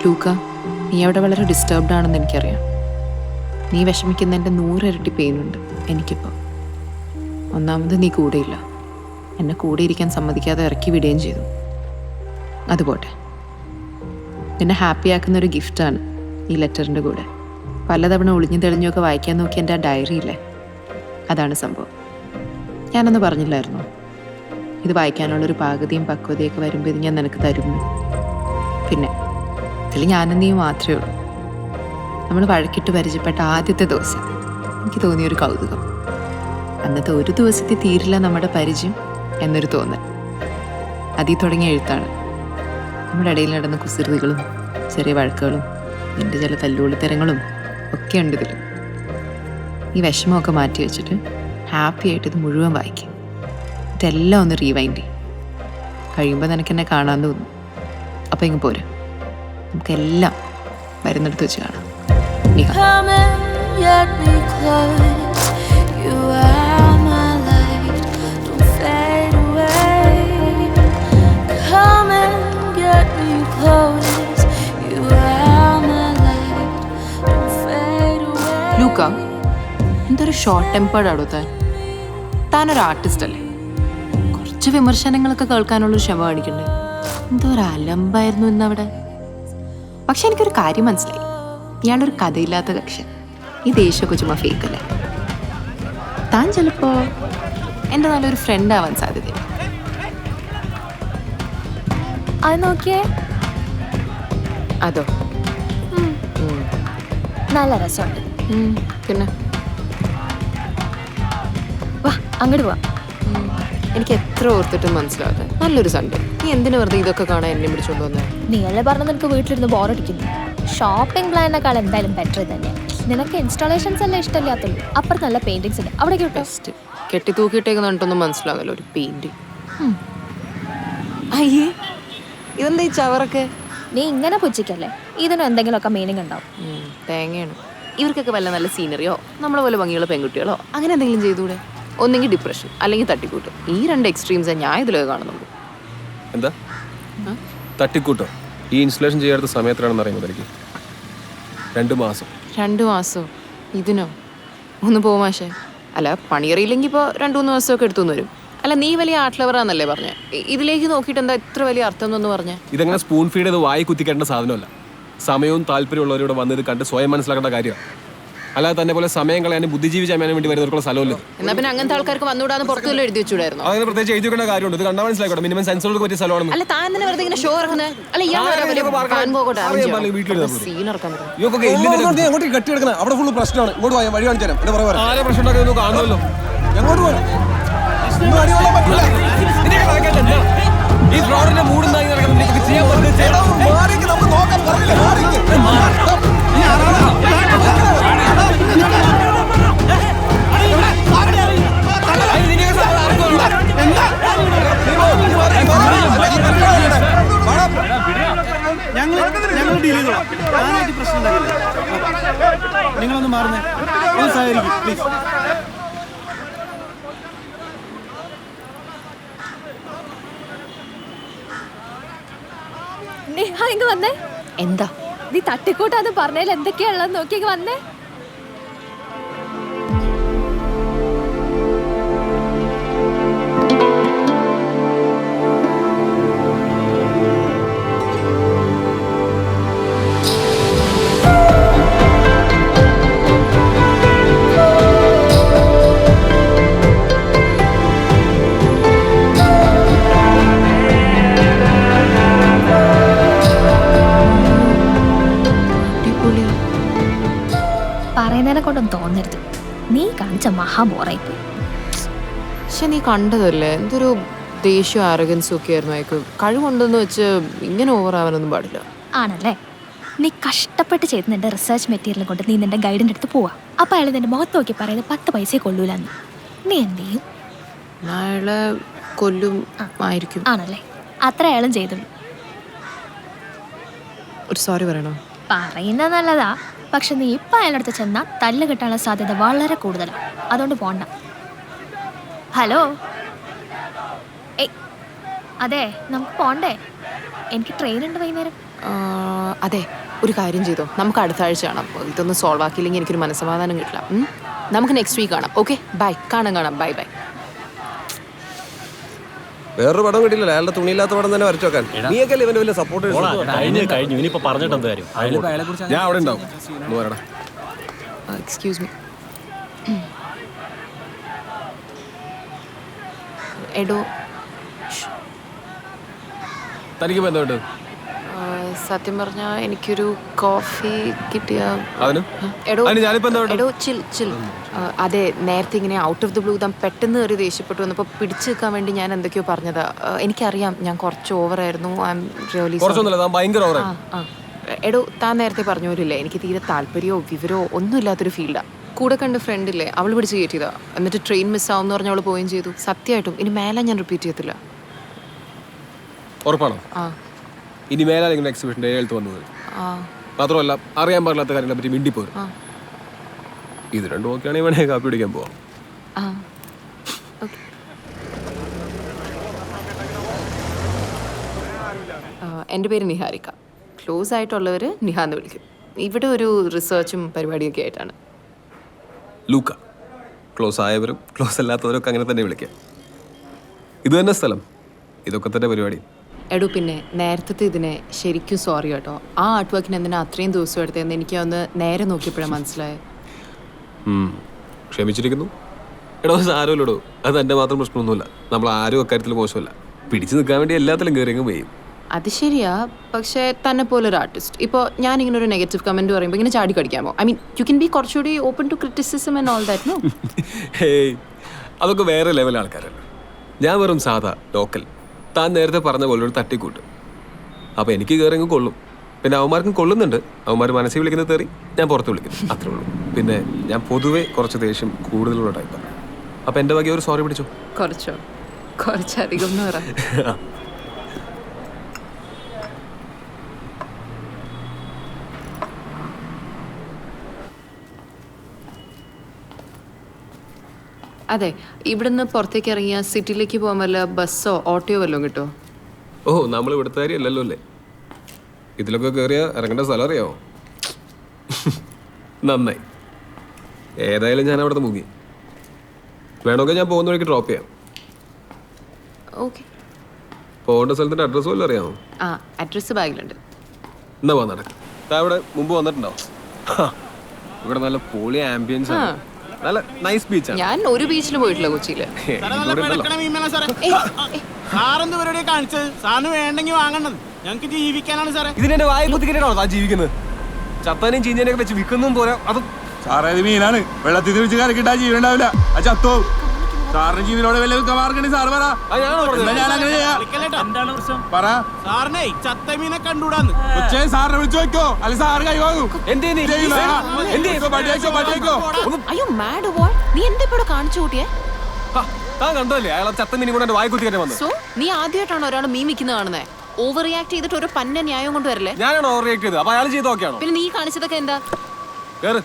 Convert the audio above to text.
ലൂക്ക, നീ അവിടെ വളരെ ഡിസ്റ്റർബ്ഡ് ആണെന്ന് എനിക്കറിയാം. നീ വിഷമിക്കുന്നതിൻ്റെ 100 ഇരട്ടി പെയിനുണ്ട് എനിക്കിപ്പോൾ. ഒന്നാമത് നീ കൂടെയില്ല, എന്നെ കൂടെ ഇരിക്കാൻ സമ്മതിക്കാതെ ഇറക്കി വിടുകയും ചെയ്തു. അതുപോട്ടെ, നിന്നെ ഹാപ്പിയാക്കുന്നൊരു ഗിഫ്റ്റാണ് ഈ ലെറ്ററിൻ്റെ കൂടെ. പലതവണ ഒളിഞ്ഞു തെളിഞ്ഞൊക്കെ വായിക്കാൻ നോക്കി എൻ്റെ ആ ഡയറി ഇല്ലേ, അതാണ് സംഭവം. ഞാനൊന്ന് പറഞ്ഞില്ലായിരുന്നോ, ഇത് വായിക്കാനുള്ളൊരു പാകതയും പക്വതയൊക്കെ വരുമ്പോൾ ഇത് ഞാൻ നിനക്ക് തരുന്നു. പിന്നെ ഇതിൽ ഞാനും നീ മാത്രമേ ഉള്ളൂ. നമ്മൾ വഴക്കിട്ട് പരിചയപ്പെട്ട ആദ്യത്തെ ദിവസം എനിക്ക് തോന്നിയൊരു കൗതുകം. അന്നത്തെ ഒരു ദിവസത്തിൽ തീരില്ല നമ്മുടെ പരിചയം എന്നൊരു തോന്നൽ. അതിൽ തുടങ്ങിയ എഴുത്താണ്. നമ്മുടെ ഇടയിൽ നടന്ന കുസൃതികളും ചെറിയ വഴക്കുകളും നിന്റെ ചില തല്ലുകൊള്ളിത്തരങ്ങളും ഒക്കെ ഉണ്ട് ഇതിൽ. ഈ വിഷമമൊക്കെ മാറ്റി വെച്ചിട്ട് ഹാപ്പി ആയിട്ട് ഇത് മുഴുവൻ വായിക്കും. ഇതെല്ലാം ഒന്ന് റീവൈൻഡ് ചെയ്യും. കഴിയുമ്പോൾ നിനക്കെന്നെ കാണാൻ തോന്നും. അപ്പം ഇങ്ങ് പോരും, നമുക്കെല്ലാം വരുന്നിടത്ത് വെച്ച് കാണാം. നീ ലൂക്ക, എന്തൊരു ഷോർട്ട് ടെമ്പേർഡ് ആടോ താൻ. താനൊരു ആർട്ടിസ്റ്റ് അല്ലേ? കുറച്ച് വിമർശനങ്ങളൊക്കെ കേൾക്കാനുള്ളൊരു ക്ഷമ കാണിക്കണ്ടേ? എന്തോ ഒരു അലമ്പായിരുന്നു ഇന്നവിടെ. പക്ഷെ എനിക്കൊരു കാര്യം മനസ്സിലായി, ഇയാളൊരു കഥയില്ലാത്ത കക്ഷൻ. ഈ ദേഷ്യമൊക്കെ ചുമ്മാ ഫേക്കല്ലേ. താൻ ചിലപ്പോ എൻ്റെ നല്ലൊരു ഫ്രണ്ട് ആവാൻ സാധ്യതയുണ്ട്. അത് നോക്കിയേ, അതോ? നല്ല രസമുണ്ട്. പിന്നെ വാ അങ്ങോട്ട് പോവാം. എനിക്ക് എത്ര ഓർത്തിട്ടും മനസ്സിലാവാതെ നല്ലൊരു സൺഡേ. നീ എന്തിനു വെറുതെ ഇതൊക്കെ കാണാൻ എന്നെ പിടിച്ചോണ്ട് വന്നേ? നീയല്ലേ പറഞ്ഞത് നിനക്ക് വീട്ടിലിരുന്ന് ബോറടിക്കുന്നു. ഷോപ്പിംഗ് പ്ലാനിനേക്കാൾ എന്തായാലും ബെറ്റർ തന്നെ. നിനക്ക് ഇൻസ്റ്റാളേഷൻസ് എല്ലാം ഇഷ്ടമില്ലാത്തുള്ളൂ. അപ്പുറത്ത് നല്ല പെയിന്റിങ്സ് ഉണ്ട്, അവിടെ കിട്ടോ. കെട്ടി തൂക്കിയിട്ടേക്ക് കണ്ടിട്ടൊന്നും മനസ്സിലാകല്ലോ ഒരു പെയിന്റിങ്. അയ്യേ, ഇതെന്താ ഈ ചവറൊക്കെ? നീ ഇങ്ങനെ പുച്ഛിക്കല്ലേ, ഇതിനും എന്തെങ്കിലുമൊക്കെ മീനിങ് ഉണ്ടാവും. തേങ്ങയാണ്. ഇവർക്കൊക്കെ വല്ല നല്ല സീനറിയോ നമ്മളെ പോലെ ഭംഗിയുള്ള പെൺകുട്ടികളോ അങ്ങനെ എന്തെങ്കിലും ചെയ്തുകൂടെ? ഒന്നെങ്കിൽ ഡിപ്രഷൻ അല്ലെങ്കിൽ തട്ടിക്കൂട്ട്. ഈ രണ്ട് എക്സ്ട്രീംസ് ഞാൻ ഇതിലൊക്കെ കാണുന്നുള്ളൂ. എന്താ തട്ടിക്കൂട്ടോ? ഈ ഇൻസ്റ്റലേഷൻ ചെയ്യാത്ത സമയത്തിലാണെന്ന് അറിയുന്നത് എനിക്ക് 2 മാസം. 2 മാസോ? ഇതിനോ? ഒന്ന് പോമാശേ. അല്ല, പണിയറിയില്ലെങ്കിൽ ഇപ്പോൾ 2-3 ദിവസമൊക്കെ എടുത്തുനിന്ന് വരും. അല്ല, നീ വലിയ ആർട്ട് ലവറാന്നല്ലേ പറഞ്ഞേ? ഇതിലേക്ക് നോക്കിയിട്ട് എന്താ ഇത്ര വലിയ അർത്ഥം എന്നൊന്ന് പറഞ്ഞേ. ഇതെങ്ങനെ സ്പൂൺ ഫീഡ് ചെയ്ത് വായി കുത്തിക്കേണ്ട സാധനമല്ല. സമയവും താല്പര്യമുള്ളവരോട് വന്നത് കണ്ട് സ്വയം മനസ്സിലാക്കേണ്ട കാര്യമാണ്. അല്ലാതെ തന്നെ പോലെ സമയം കളയാനും ബുദ്ധിജീവി ചെയ്യാനും വേണ്ടി വരുന്നവർക്കുള്ള സ്ഥലമല്ല. എന്നാ പിന്നെ അങ്ങനത്തെ ആൾക്കാർക്ക് വന്നുകൂടാന്ന് പുറത്തുള്ള എഴുതി വെച്ചുകൂടായിരുന്നു? അങ്ങനെ പ്രത്യേകിച്ച് എഴുതി വെക്കേണ്ട കാര്യമുണ്ട്. ഇത് കണ്ടാൽ മനസ്സിലാക്കട്ടെ, മിനിമം സെൻസറുകൾക്ക് പറ്റിയ സ്ഥലമാണ്. അല്ല, താൻ തന്നെ വെറുതെ ഇങ്ങനെ ഷോ ഇറക്കുന്നത്? അല്ല, കെട്ടിയെടുക്കണം. അവിടെ ഫുള്ള് പ്രശ്നമാണ്. ഇങ്ങോട്ട് പോയാൽ വഴി കാണിച്ചു തരാം. പ്രശ്നം ഉണ്ടാക്കുന്നത് കാണുമല്ലോ. എങ്ങോട്ട് പോകണം? ഈ ഫ്രോഡിന്റെ മൂടുന്നായി ചെയ്യാൻ ഞങ്ങൾ ഡീൽ ചെയ്തോളാം. ഞാനായിട്ട് പ്രശ്നം ഉണ്ടാകില്ല. നിങ്ങളൊന്ന് മാറുന്നേ, ഒന്ന് സഹകരിക്കും പ്ലീസ്. ഇങ്ങ് വന്നേ. എന്താ നീ തട്ടിക്കൂട്ടാന്ന് പറഞ്ഞതിൽ എന്തൊക്കെയാണെന്ന് നോക്കിയെങ്കിൽ വന്നേ. പറയുന്നതിനെ കൊണ്ടൊന്നും തോന്നരുത്, നീ കാണിച്ച മഹാബോറായിപ്പോയി. പക്ഷെ നീ കണ്ടതല്ലേ, എന്തൊരു ദേഷ്യം ആരോഗ്യൻസും ഒക്കെ ആയിരുന്നു അയക്ക്. കഴിവുണ്ടെന്ന് വെച്ച് ഇങ്ങനെ ഓവർ ആവാനൊന്നും പാടില്ല. ആണല്ലേ? നീ കഷ്ടപ്പെട്ട് ചെയ്ത് നിന്റെ റിസർച്ച് മെറ്റീരിയൽ കൊണ്ട് നീ നിന്റെ ഗൈഡിൻ്റെ അടുത്ത് പോവാ. അപ്പം അയാൾ നിന്റെ മുഖത്ത് നോക്കി പറയുന്നത് 10 പൈസയെ കൊള്ളൂലെന്ന്. നീ എന്ത് ചെയ്യും? അയാളെ കൊല്ലും ആയിരിക്കും. ആണല്ലേ? അത്ര അയാളും ചെയ്തുള്ളൂ. ഒരു സോറി പറയണോ? പറയുന്നത് നല്ലതാ, പക്ഷെ നീ ഇപ്പം അയാളടുത്ത് ചെന്നാൽ തല്ല് കിട്ടാനുള്ള സാധ്യത വളരെ കൂടുതലാണ്. അതുകൊണ്ട് പോണ്ട. ഹലോ, ഏയ്, അതെ, നമുക്ക് പോണ്ടേ? എനിക്ക് ട്രെയിൻ ഉണ്ട് വൈകുന്നേരം. അതെ, ഒരു കാര്യം ചെയ്തോ, നമുക്ക് അടുത്ത ആഴ്ച കാണാം. ഇതൊന്നും സോൾവ് ആക്കിയില്ലെങ്കിൽ എനിക്കൊരു മനസ്സമാധാനം കിട്ടില്ല. നമുക്ക് നെക്സ്റ്റ് വീക്ക് കാണാം. Okay, bye. കാണാം. ബൈ. വേറൊരു പടം കിട്ടിയില്ല, അയാളുടെ തുണിയില്ലാത്ത പടം തന്നെ വരച്ചു വെക്കാൻ. നീയൊക്കെ ഇവന്റെ വലിയ സപ്പോർട്ട്. കഴിഞ്ഞു ഇനിയിപ്പോ പറഞ്ഞിട്ട് എന്താ കാര്യം? ഞാൻ അവിടെ ഉണ്ടാവും. ഒന്ന് പറയടാ. Excuse me. എടോ, തനിക്ക് ബന്ധമുണ്ട്? സത്യം പറഞ്ഞാൽ എനിക്കൊരു കോഫി കിട്ടിയ. അതിന് എടോ ഞാനിപ്പോ എന്താ എടോ ചിൽ. അതെ, നേരത്തെ ഇങ്ങനെ ഔട്ട് ഓഫ് ദി ബ്ലൂ താൻ പെട്ടെന്ന് ഒരു ദേഷ്യപ്പെട്ടു വന്നപ്പോൾ പിടിച്ചു നിൽക്കാൻ വേണ്ടി ഞാൻ എന്തൊക്കെയോ പറഞ്ഞതാ. എനിക്കറിയാം ഞാൻ കുറച്ച് ഓവറായിരുന്നു. ഐ എം റിയലി ഭയങ്കര. എടോ, താൻ നേരത്തെ പറഞ്ഞ പോലില്ലേ, എനിക്ക് തീരെ താല്പര്യമോ വിവരമോ ഒന്നും ഇല്ലാത്തൊരു ഫീൽഡാണ്. കൂടെ കണ്ട ഫ്രണ്ടില്ലേ, അവൾ പിടിച്ച് കയറ്റിയതാ. എന്നിട്ട് ട്രെയിൻ മിസ്സാവും എന്ന് പറഞ്ഞ് അവൾ പോവുകയും ചെയ്തു. സത്യമായിട്ടും ഇനി മേലെ ഞാൻ റിപ്പീറ്റ് ചെയ്യത്തില്ല. ഉറപ്പാണോ? ആ ഇനി മേലാലെങ്കിലും എക്സിബിഷൻ്റെ എഴുത്ത് വന്നത് മാത്രമല്ല അറിയാൻ പാടില്ലാത്ത കാര്യങ്ങളെ പറ്റി മിണ്ടിപ്പോരും. ഇത് രണ്ടും ഓക്കെയാണെങ്കിൽ വേണേ കാപ്പി പിടിക്കാൻ പോവാം. ആ ഓക്കെ. എൻ്റെ പേര് നിഹാരിക. ക്ലോസ് ആയിട്ടുള്ളവർ നിഹ എന്ന് വിളിക്കും. ഇവിടെ ഒരു റിസർച്ചും പരിപാടിയൊക്കെ ആയിട്ടാണ്. ലൂക്ക. ക്ലോസ് ആയവരും ക്ലോസ് അല്ലാത്തവരൊക്കെ അങ്ങനെ തന്നെ വിളിക്കാം. ഇത് തന്നെ സ്ഥലം, ഇതൊക്കെ തന്നെ പരിപാടി. എടോ, പിന്നെ നേരത്തെ ഇതിനെ ശരിക്കും സോറി കേട്ടോ. ആ ആർട്ട് വർക്കിന് എന്തിനാ അത്രയും ദിവസം എടുത്തതെന്ന് എനിക്ക് ഒന്ന് നേരെ നോക്കിയപ്പോഴാണ് മനസ്സിലായത്. ക്ഷമിച്ചിരിക്കുന്നു. എടോ, സാരമില്ലടോ, അത് എൻ്റെ മാത്രം പ്രശ്നമൊന്നുമില്ല. നമ്മൾ ആരും അക്കാര്യത്തിൽ മോശമല്ല. പിടിച്ചു നിൽക്കാൻ വേണ്ടി എല്ലാത്തിലും കയറിയങ്ങ് പോയും. അത് ശരിയാ, പക്ഷേ തന്നെ പോലെ ഒരു ആർട്ടിസ്റ്റ് ഇപ്പോൾ ഞാനിങ്ങനെ ഒരു നെഗറ്റീവ് കമൻറ്റ് പറയുമ്പോൾ ഇങ്ങനെ ചാടി കടിക്കാമോ? I mean you can be കുറച്ചുകൂടി open to criticism and all that. No, hey, അതൊക്കെ വേറെ ലെവൽ ആൾക്കാരല്ല. ഞാൻ വെറും സാധാ ലോക്കൽ. താൻ നേരത്തെ പറഞ്ഞ പോലെ ഒരു തട്ടിക്കൂട്ട്. അപ്പോൾ എനിക്ക് കയറിങ്ങ് കൊള്ളും. പിന്നെ അവന്മാർക്കും കൊള്ളുന്നുണ്ട്. അവന്മാർ മനസ്സിൽ വിളിക്കുന്ന തെറി ഞാൻ പുറത്ത് വിളിക്കുന്നു, അത്രേ ഉള്ളൂ. പിന്നെ ഞാൻ പൊതുവെ കുറച്ച് ദേഷ്യം കൂടുതലുള്ള ടൈപ്പാണ്. അപ്പോൾ എൻ്റെ വകെ ഒരു സോറി പിടിച്ചു. കുറച്ചധികം എന്ന് പറയാം. അതെ, ഇവിടുന്ന് പുറത്തേക്ക് ഇറങ്ങിയ സിറ്റിയിലേക്ക് പോകാൻ വല്ല ബസ്സോ ഓട്ടോയോ വല്ലതും കിട്ടുമോ? ഓ, നമ്മൾ ഇവിടുത്തെ കാര്യം അല്ലല്ലോ അല്ലേ. ഇതിലൊക്കെ കയറിയാൽ ഇറങ്ങേണ്ട സ്ഥലം അറിയാമോ? നന്നായി. ഏതായാലും ഞാൻ അവിടുത്തെ മുങ്ങി. വേണമെങ്കിൽ ഞാൻ പോകുന്ന വഴിക്ക് ഡ്രോപ്പ് ചെയ്യാം. ഓക്കെ. പോകേണ്ട സ്ഥലത്തിൻ്റെ അഡ്രസ്സ് വല്ലതും അറിയാമോ? ആ, അഡ്രസ്സ് ബാഗിലുണ്ട്. എന്നാ പോകാൻ നടക്കും. ഇവിടെ മുമ്പ് വന്നിട്ടുണ്ടോ? ഇവിടെ നല്ല പൊളി ആംബിയൻസ് ആണ്. നല്ല നൈസ് ബീച്ചാണ്. ഞാൻ ഒരു ബീച്ചിൽ പോയിട്ടില്ല കൊച്ചിയിൽ. സാറെന്ത് പരിപാടിയെ കാണിച്ചത്? സാറിന് വേണ്ടെങ്കിൽ വാങ്ങണത്, ഞങ്ങൾക്ക് ജീവിക്കാനാണ് സാറേ. ഇതിനെ വായ കുത്തിക്കിട്ടാണോ താൻ ജീവിക്കുന്നത്? ചത്താനെയും ചീഞ്ഞേനെയൊക്കെ വെച്ച് വിൽക്കുന്നതും പോരാ. അത് സാറേ, ഇത് മീനാണ്. വെള്ളത്തിൽ വെച്ച് കരക്കിട്ടാ ജീവൻ ഉണ്ടാവില്ല. അത് ചത്തോ. സാറിന് ജീവനോടെ വല്ല വിൽക്കാൻ സാറ് പറ. ഞാൻ അങ്ങനെ പറ. സാറിനെ ചത്ത മീനെ കണ്ടുകൂടാന്ന് കൊച്ചേ സാറിനെ വിളിച്ചു വെക്കോ, അല്ലെ സാറ് കൈവാങ്ങും. അയ്യോ മാഡ് ബോയ്, നീ എന്താ ഇപ്പോൾ കാണിച്ചു കൂട്ടിയേ? താൻ കണ്ടല്ലേ അയാളെ ചത്ത മീനും കൊണ്ട് വായ കുത്തിക്കാൻ വന്നത്. സോ നീ ആദ്യമായിട്ടാണ് ഒരാൾ മീൻ വിൽക്കുന്നത് കാണുന്നത്? ഓവർ റിയാക്ട് ചെയ്തിട്ട് ഒരു പന്ന ന്യായം കൊണ്ട് വരല്ലേ? ഞാനാണ് ഓവർ റിയാക്ട് ചെയ്തത്. അപ്പൊ അയാൾ ചെയ്ത് നോക്കിയാണോ? പിന്നെ നീ കാണിച്ചതൊക്കെ എന്താ? കേറ്.